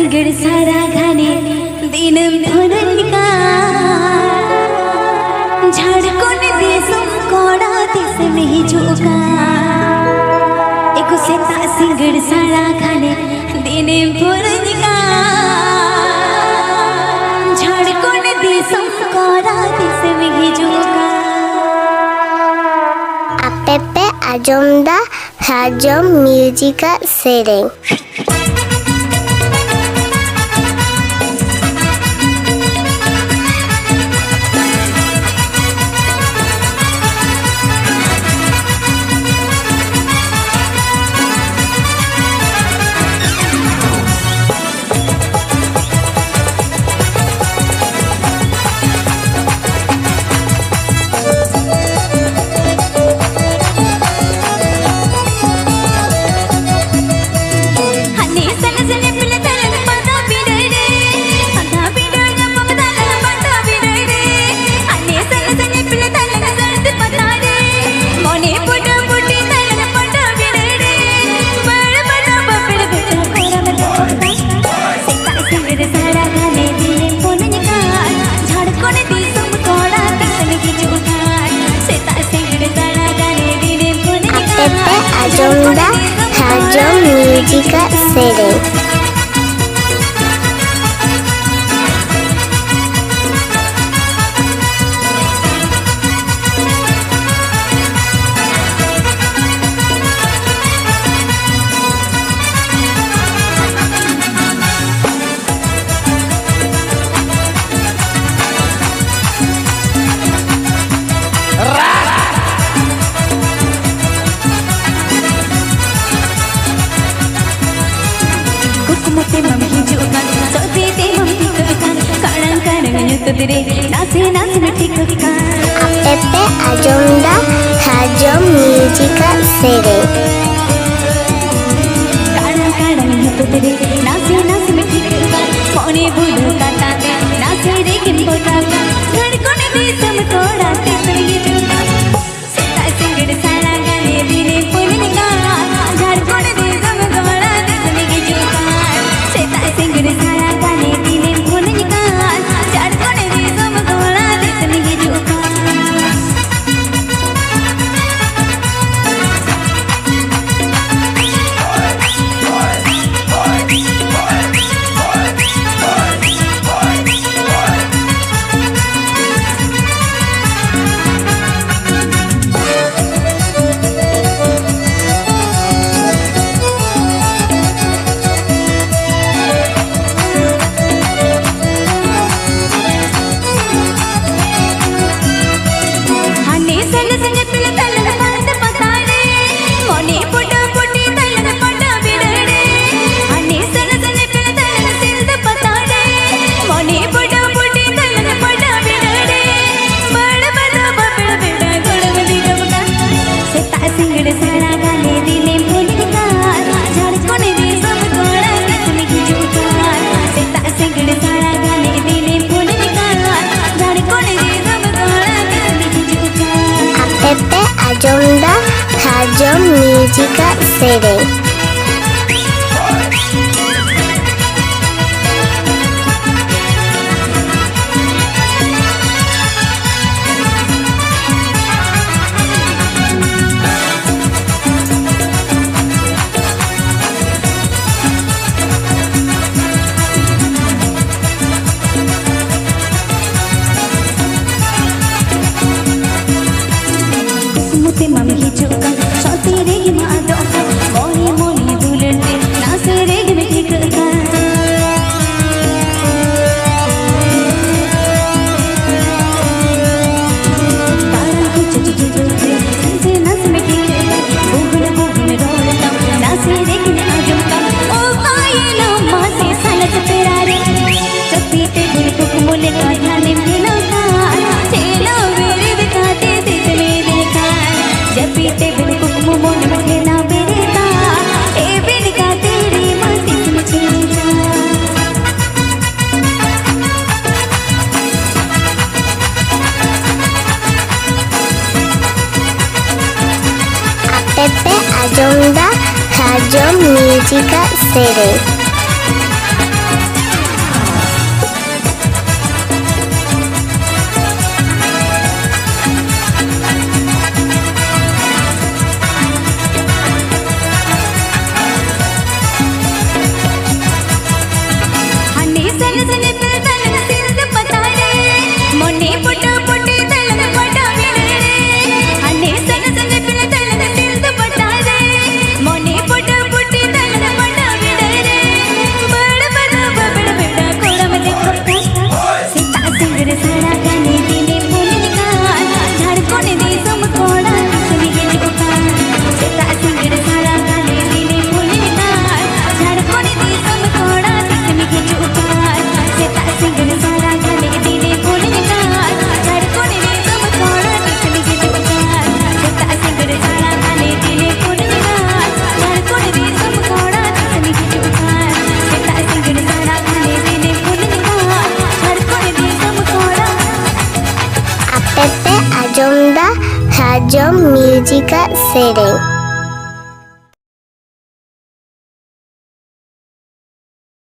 सिंगड़ सारा घाने दिन भरनिका झाड़कोन देशम कोड़ा देश में झुका एको सेता सिंगड़ सारा घाने दिन भरनिका झाड़कोन देशम कोड़ा देश में झुका Apepe Ajomda Hajom Musica Sering. Ajomda Hajom Musica Sering. Mute mami hijukan, sote te mami tikkan, kadang kadang nyutudre, nase nase tikkan. Apepe Ajomda Hajom Musica Sering. Kadang kadang nyutudre, nase nase tikkan, mone bulu kata te, nase regin botaka, धड़कन देशम कोड़ा देश में झुका, सेता सिंगड़ सारा गाने दिने पुननिका, झाड़कोन देशम कोड़ा देश में झुका. सिंगड़ सारा गाने दिने पुननिका झाड़कोन देशम कोड़ा देश में झुका. Apepe Ajomda Hajom Musica Sering. Mute mami hijukan, sote regin adoka, mone mone bulute, nase regin tikkan. Kadang ku jujute, nase nase tikkan, bugul bugul rolta, nase regin adoka, oh ayena mase salat terare, chapite bulku mole ka dhane milaka, chelo mere bekate देश में देखा, जब पीते बिन कुकमु मोन मठे ना बेरेता, ए बिन का तेरी मस्ती मुझे जा. Apepe Ajomda Hajom Musica Sering. ᱟᱸᱡᱚᱢ ᱫᱟ ᱥᱟᱨᱡᱚᱢ ᱢᱤᱭᱩᱡᱤᱠᱟᱜ ᱥᱮᱨᱮᱧ